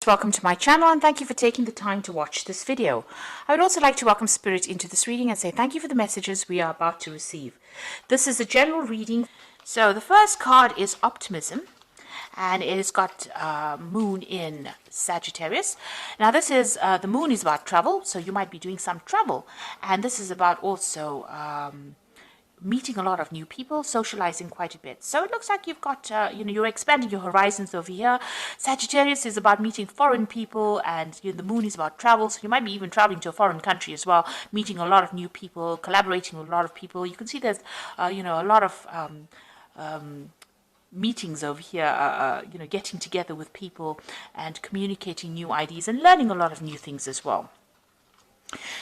Welcome to my channel and thank you for taking the time to watch this video. I would also like to welcome Spirit into this reading and say thank you for the messages we are about to receive. This is a general reading. So the first card is Optimism, and it has got Moon in Sagittarius. Now this is, the Moon is about travel, so you might be doing some travel, and this is about also meeting a lot of new people, socializing quite a bit. So it looks like you've got, you're expanding your horizons over here. Sagittarius is about meeting foreign people, and the Moon is about travel. So you might be even traveling to a foreign country as well, meeting a lot of new people, collaborating with a lot of people. You can see there's, a lot of meetings over here, getting together with people and communicating new ideas and learning a lot of new things as well.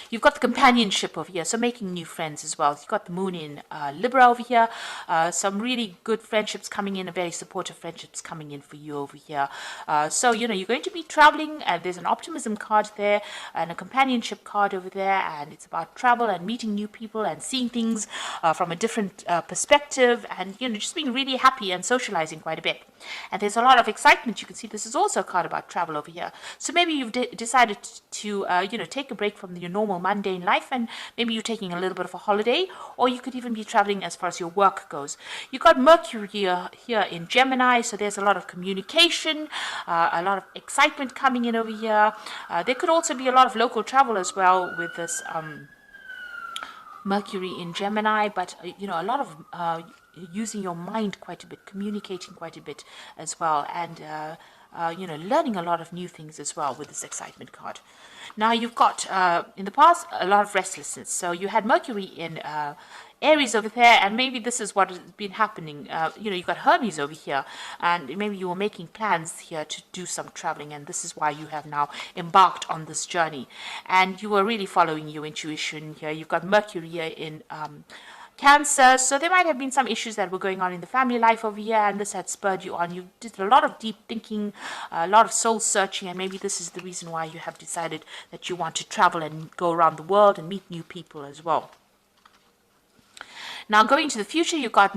You've got the companionship over here, so making new friends as well. You've got the Moon in Libra over here. Some really good friendships coming in, very supportive friendships coming in for you over here. So, you're going to be traveling, and there's an optimism card there and a companionship card over there, and it's about travel and meeting new people and seeing things from a different perspective, and, just being really happy and socializing quite a bit. And there's a lot of excitement. You can see this is also a card about travel over here. So maybe you've decided to, take a break from your normal mundane life, and maybe you're taking a little bit of a holiday, or you could even be traveling as far as your work goes. You've got Mercury here in Gemini, so there's a lot of communication, a lot of excitement coming in over here. There could also be a lot of local travel as well with this Mercury in Gemini, but a lot of using your mind quite a bit, communicating quite a bit as well, and learning a lot of new things as well with this excitement card. Now you've got, in the past, a lot of restlessness. So you had Mercury in Aries over there, and maybe this is what has been happening. You've got Hermes over here, and maybe you were making plans here to do some traveling, and this is why you have now embarked on this journey. And you were really following your intuition here. You've got Mercury here in Cancer, so there might have been some issues that were going on in the family life over here, and this had spurred you on. You did a lot of deep thinking, a lot of soul searching, and maybe this is the reason why you have decided that you want to travel and go around the world and meet new people as well. Now, going to the future, you've got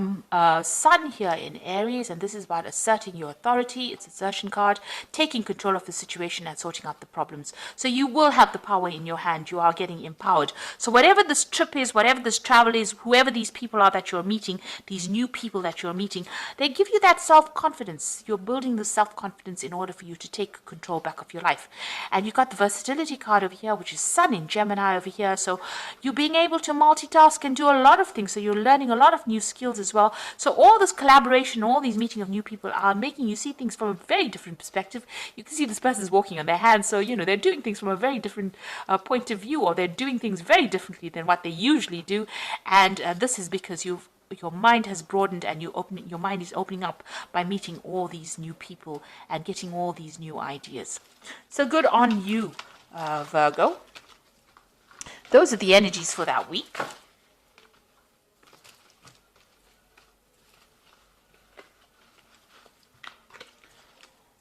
Sun here in Aries, and this is about asserting your authority. It's an assertion card, taking control of the situation and sorting out the problems. So you will have the power in your hand. You are getting empowered. So whatever this trip is, whatever this travel is, whoever these people are that you're meeting, these new people that you're meeting, they give you that self-confidence. You're building the self-confidence in order for you to take control back of your life. And you've got the versatility card over here, which is Sun in Gemini over here. So you're being able to multitask and do a lot of things. So you're learning a lot of new skills as well. So all this collaboration, all these meeting of new people are making you see things from a very different perspective. You can see this person's walking on their hands, so they're doing things from a very different point of view, or they're doing things very differently than what they usually do. And this is because your mind has broadened, and your mind is opening up by meeting all these new people and getting all these new ideas. So good on you, Virgo. Those are the energies for that week.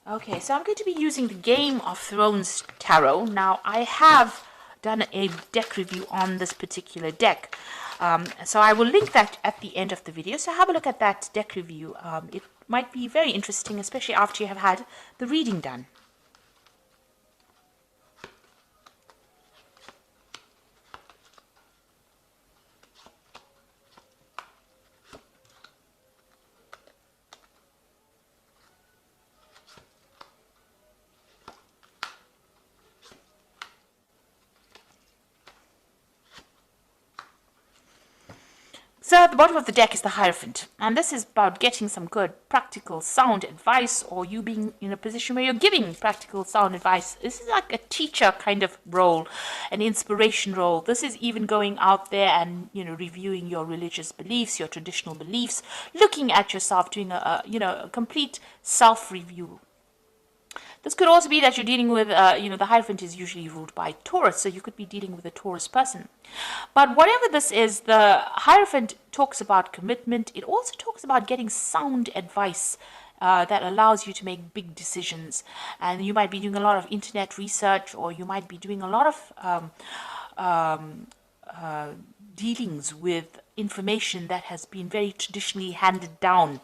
Okay, so I'm going to be using the Game of Thrones Tarot. Now, I have done a deck review on this particular deck. So I will link that at the end of the video. So have a look at that deck review. It might be very interesting, especially after you have had the reading done. So at the bottom of the deck is the Hierophant, and this is about getting some good, practical, sound advice, or you being in a position where you're giving practical, sound advice. This is like a teacher kind of role, an inspiration role. This is even going out there and, reviewing your religious beliefs, your traditional beliefs, looking at yourself, doing a complete self-review. This could also be that you're dealing with, the Hierophant is usually ruled by Taurus, so you could be dealing with a Taurus person. But whatever this is, the Hierophant talks about commitment. It also talks about getting sound advice that allows you to make big decisions. And you might be doing a lot of internet research, or you might be doing a lot of dealings with information that has been very traditionally handed down,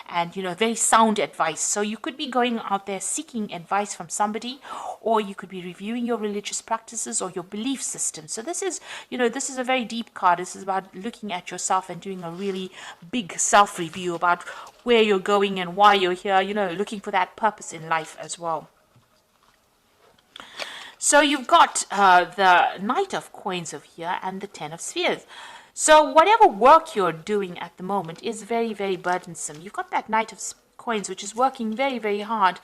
and very sound advice. So you could be going out there seeking advice from somebody, or you could be reviewing your religious practices or your belief system. So this is a very deep card. This is about looking at yourself and doing a really big self review about where you're going and why you're here, looking for that purpose in life as well. So you've got the Knight of Coins over here and the Ten of Spheres. So whatever work you're doing at the moment is very, very burdensome. You've got that Knight of Coins, which is working very, very hard.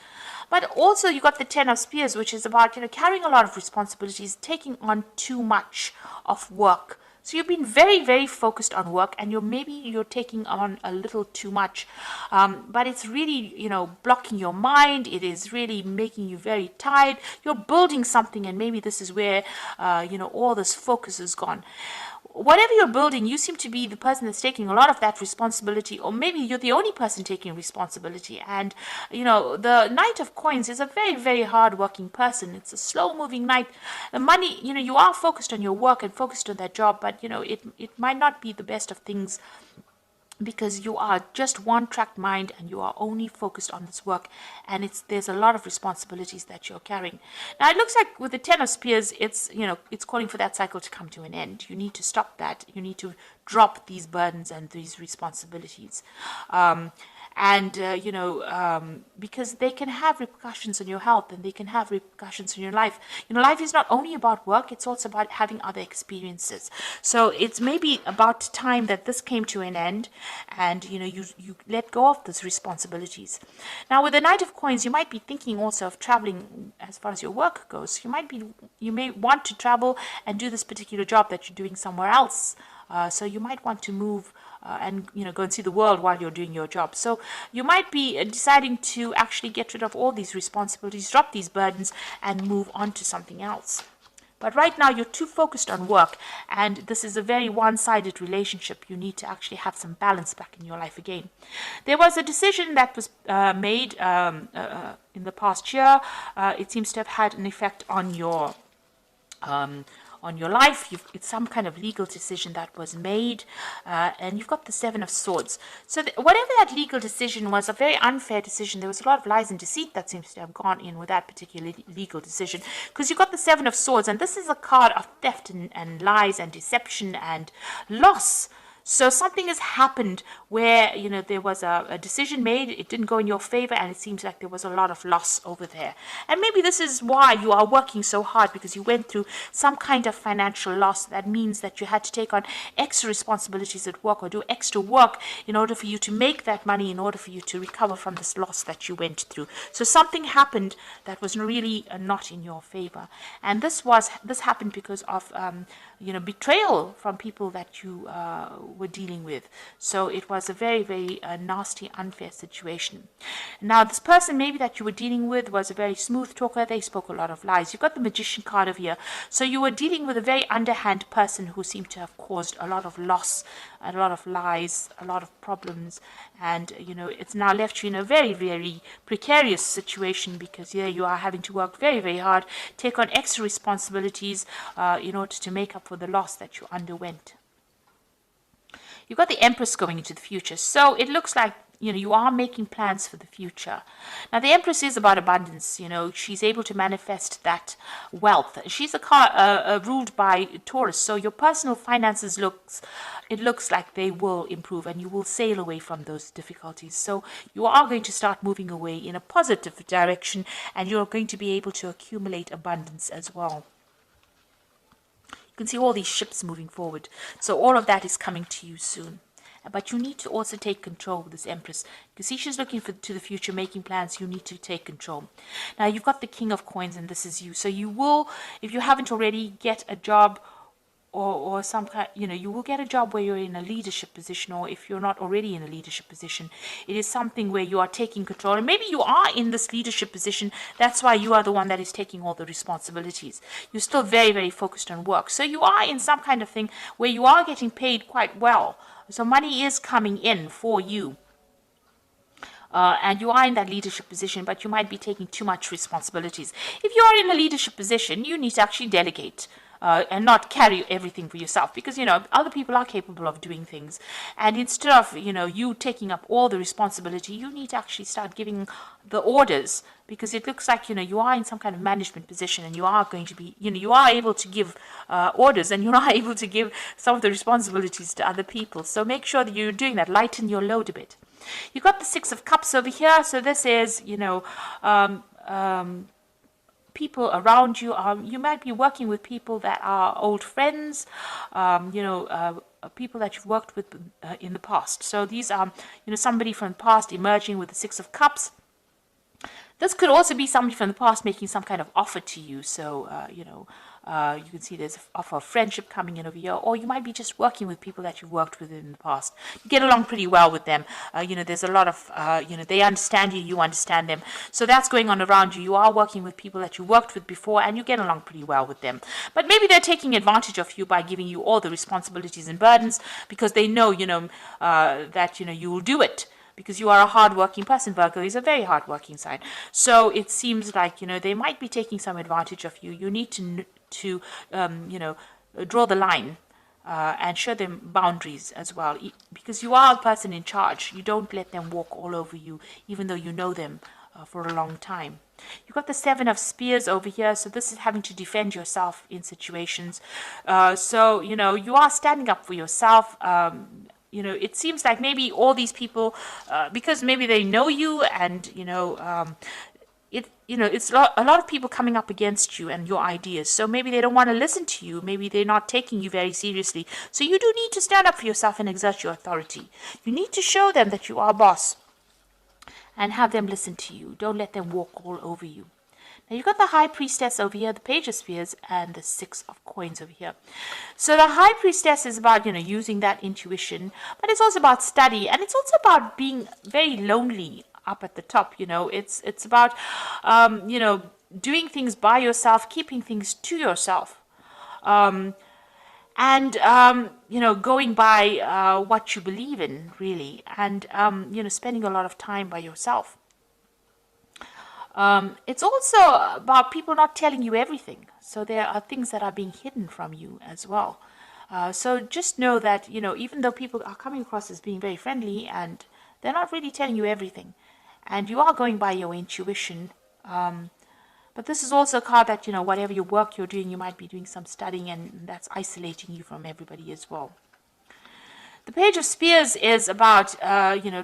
But also you've got the Ten of Spears, which is about, carrying a lot of responsibilities, taking on too much of work. So you've been very, very focused on work, and maybe you're taking on a little too much. But it's really, blocking your mind. It is really making you very tired. You're building something, and maybe this is where, all this focus is gone. Whatever you're building, you seem to be the person that's taking a lot of that responsibility, or maybe you're the only person taking responsibility. And, the Knight of Coins is a very, very hard-working person. It's a slow-moving knight. The money, you are focused on your work and focused on that job, but, it might not be the best of things, because you are just one-track mind and you are only focused on this work, and there's a lot of responsibilities that you're carrying. Now it looks like with the Ten of Spears, it's calling for that cycle to come to an end. You need to stop that. You need to drop these burdens and these responsibilities. Because they can have repercussions on your health, and they can have repercussions on your life. Life is not only about work, it's also about having other experiences. So it's maybe about time that this came to an end, and you let go of those responsibilities. Now with the Knight of Coins, you might be thinking also of traveling as far as your work goes. You may want to travel and do this particular job that you're doing somewhere else. So you might want to move and go and see the world while you're doing your job. So you might be deciding to actually get rid of all these responsibilities, drop these burdens, and move on to something else. But right now you're too focused on work, and this is a very one-sided relationship. You need to actually have some balance back in your life again. There was a decision that was made in the past year. It seems to have had an effect on your life. It's some kind of legal decision that was made, and you've got the Seven of Swords. So whatever that legal decision was, a very unfair decision. There was a lot of lies and deceit that seems to have gone in with that particular legal decision, because you've got the Seven of Swords, and this is a card of theft and lies and deception and loss. So something has happened where, there was a decision made, it didn't go in your favor, and it seems like there was a lot of loss over there. And maybe this is why you are working so hard, because you went through some kind of financial loss. That means that you had to take on extra responsibilities at work, or do extra work in order for you to make that money, in order for you to recover from this loss that you went through. So something happened that was really not in your favor. And this happened because of betrayal from people that you were dealing with. So it was a very, very nasty, unfair situation. Now this person maybe that you were dealing with was a very smooth talker. They spoke a lot of lies. You've got the Magician card over here. So you were dealing with a very underhand person who seemed to have caused a lot of loss, a lot of lies, a lot of problems, and it's now left you in a very, very precarious situation, because here you are having to work very, very hard, take on extra responsibilities in order to make up for the loss that you underwent. You've got the Empress going into the future. So it looks like, you are making plans for the future. Now, the Empress is about abundance. She's able to manifest that wealth. She's a car ruled by Taurus. So your personal finances looks like they will improve, and you will sail away from those difficulties. So you are going to start moving away in a positive direction, and you're going to be able to accumulate abundance as well. You can see all these ships moving forward. So all of that is coming to you soon. But you need to also take control with this Empress. You can see she's looking to the future, making plans. You need to take control. Now, you've got the King of Coins, and this is you. So you will, if you haven't already, get a job, or some kind, you will get a job where you're in a leadership position, or if you're not already in a leadership position, it is something where you are taking control. And maybe you are in this leadership position. That's why you are the one that is taking all the responsibilities. You're still very, very focused on work. So you are in some kind of thing where you are getting paid quite well. So money is coming in for you. And you are in that leadership position, but you might be taking too much responsibilities. If you are in a leadership position, you need to actually delegate. and not carry everything for yourself, because other people are capable of doing things, and instead of you taking up all the responsibility, you need to actually start giving the orders, because it looks like you are in some kind of management position, and you are going to be you are able to give orders, and you're not able to give some of the responsibilities to other people. So make sure that you're doing that. Lighten your load a bit. You got the Six of Cups over here, so this is people around you. You might be working with people that are old friends, people that you've worked with in the past. So these are, somebody from the past emerging with the Six of Cups. This could also be somebody from the past making some kind of offer to you. So, you can see there's an offer of friendship coming in over here, or you might be just working with people that you've worked with in the past. You get along pretty well with them. There's a lot of, they understand you, you understand them. So that's going on around you. You are working with people that you worked with before, and you get along pretty well with them. But maybe they're taking advantage of you by giving you all the responsibilities and burdens, because they know, that, you will do it. Because you are a hard-working person. Virgo is a very hard-working sign. So it seems like, they might be taking some advantage of you. You need to draw the line and show them boundaries as well. Because you are the person in charge. You don't let them walk all over you, even though you know them for a long time. You've got the Seven of Spears over here. So this is having to defend yourself in situations. So, you are standing up for yourself. It seems like maybe all these people, because maybe they know you, and it's a lot of people coming up against you and your ideas. So maybe they don't want to listen to you. Maybe they're not taking you very seriously. So you do need to stand up for yourself and exert your authority. You need to show them that you are a boss, and have them listen to you. Don't let them walk all over you. Now you've got the High Priestess over here, the Page of Spears, and the Six of Coins over here. So the High Priestess is about, using that intuition, but it's also about study, and it's also about being very lonely up at the top. It's about, doing things by yourself, keeping things to yourself, and going by what you believe in, really, and spending a lot of time by yourself. It's also about people not telling you everything. So there are things that are being hidden from you as well. So just know that, even though people are coming across as being very friendly, and they're not really telling you everything, and you are going by your intuition. But this is also a card that, whatever your work you're doing, you might be doing some studying, and that's isolating you from everybody as well. The Page of Spears is about,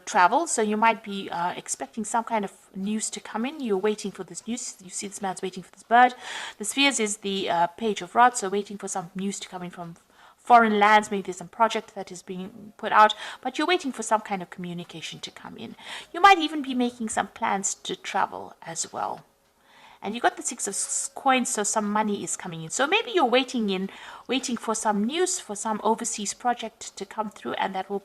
travel. So you might be expecting some kind of news to come in. You're waiting for this news. You see this man's waiting for this bird. The Spears is the Page of Rods, so waiting for some news to come in from foreign lands. Maybe there's some project that is being put out, but you're waiting for some kind of communication to come in. You might even be making some plans to travel as well. And you got the Six of Coins, so some money is coming in. So maybe you're waiting for some news, for some overseas project to come through, and that will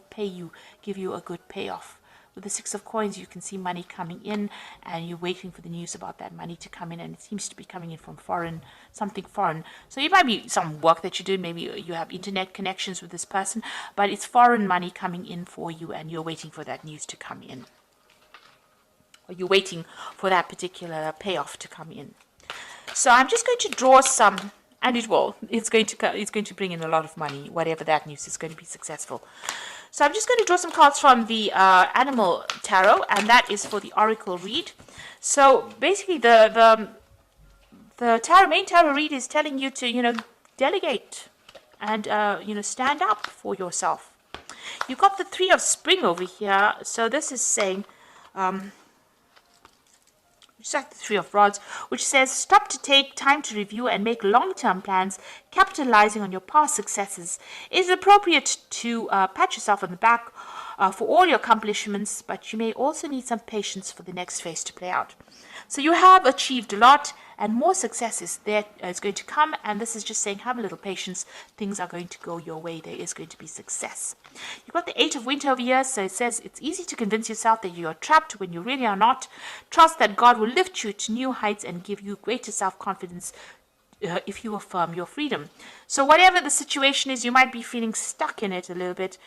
give you a good payoff. With the Six of Coins, you can see money coming in, and you're waiting for the news about that money to come in, and it seems to be coming in from something foreign. So it might be some work that you do. Maybe you have internet connections with this person, but it's foreign money coming in for you, and you're waiting for that news to come in. Or you're waiting for that particular payoff to come in. So I'm just going to draw some, and it will. It's going to bring in a lot of money. Whatever that news is going to be successful. So I'm just going to draw some cards from the Animal Tarot, and that is for the Oracle read. So basically, the main tarot read is telling you to delegate and stand up for yourself. You've got the Three of Spring over here. So this is saying. Just like the Three of Rods, which says, stop to take time to review and make long-term plans, capitalizing on your past successes. It is appropriate to pat yourself on the back for all your accomplishments, but you may also need some patience for the next phase to play out. So you have achieved a lot, and more success is going to come, and this is just saying, have a little patience. Things are going to go your way. There is going to be success. You've got the Eight of Winter over here, so it says it's easy to convince yourself that you are trapped when you really are not. Trust that God will lift you to new heights and give you greater self-confidence if you affirm your freedom. So whatever the situation is, you might be feeling stuck in it a little bit.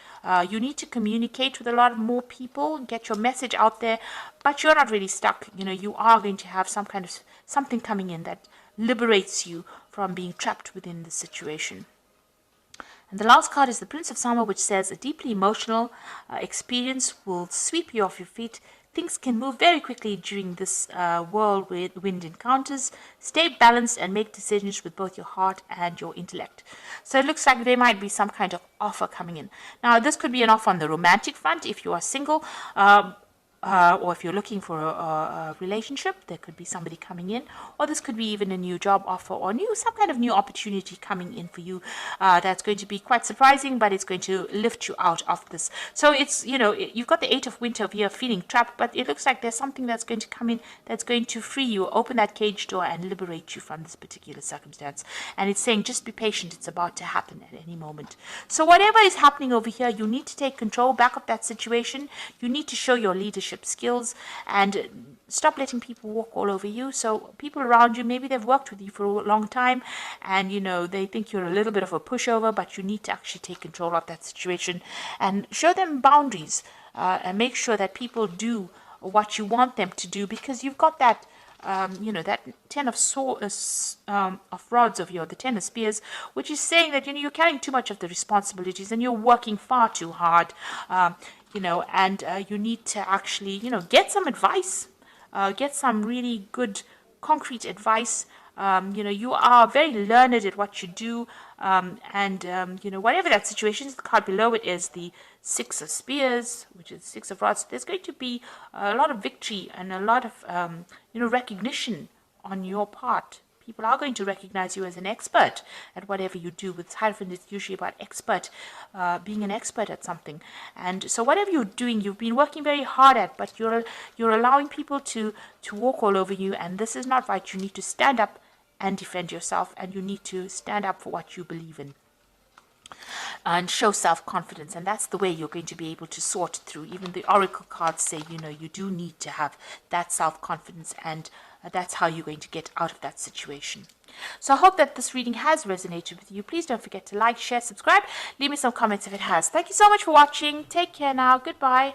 You need to communicate with a lot more people, get your message out there, but you're not really stuck. You are going to have some kind of something coming in that liberates you from being trapped within the situation. And the last card is the Prince of Summer, which says a deeply emotional experience will sweep you off your feet. Things can move very quickly during this whirlwind encounters. Stay balanced and make decisions with both your heart and your intellect. So it looks like there might be some kind of offer coming in. Now, this could be an offer on the romantic front if you are single. Or if you're looking for a relationship, there could be somebody coming in, or this could be even a new job offer or some kind of new opportunity coming in for you. That's going to be quite surprising, but it's going to lift you out of this. So it's, you've got the Eight of Winter here feeling trapped, but it looks like there's something that's going to come in that's going to free you, open that cage door and liberate you from this particular circumstance. And it's saying just be patient, it's about to happen at any moment. So whatever is happening over here, you need to take control back of that situation. You need to show your leadership skills and stop letting people walk all over you. So people around you, maybe they've worked with you for a long time and they think you're a little bit of a pushover, but you need to actually take control of that situation and show them boundaries and make sure that people do what you want them to do, because you've got that that Ten of Rods over here, the Ten of Spears, which is saying that you're carrying too much of the responsibilities and you're working far too hard, and you need to actually, get some advice, get some really good concrete advice. You are very learned at what you do, whatever that situation is. The card below it is the Six of Spears, which is Six of Rods. There's going to be a lot of victory and a lot of, recognition on your part. People are going to recognize you as an expert at whatever you do. With Hierophant, it's usually about being an expert at something. And so whatever you're doing, you've been working very hard at, but you're allowing people to walk all over you, and this is not right. You need to stand up and defend yourself, and you need to stand up for what you believe in and show self-confidence. And that's the way you're going to be able to sort through. Even the oracle cards say, you do need to have that self-confidence, and that's how you're going to get out of that situation. So I hope that this reading has resonated with you. Please don't forget to like, share, subscribe. Leave me some comments if it has. Thank you so much for watching. Take care now. Goodbye.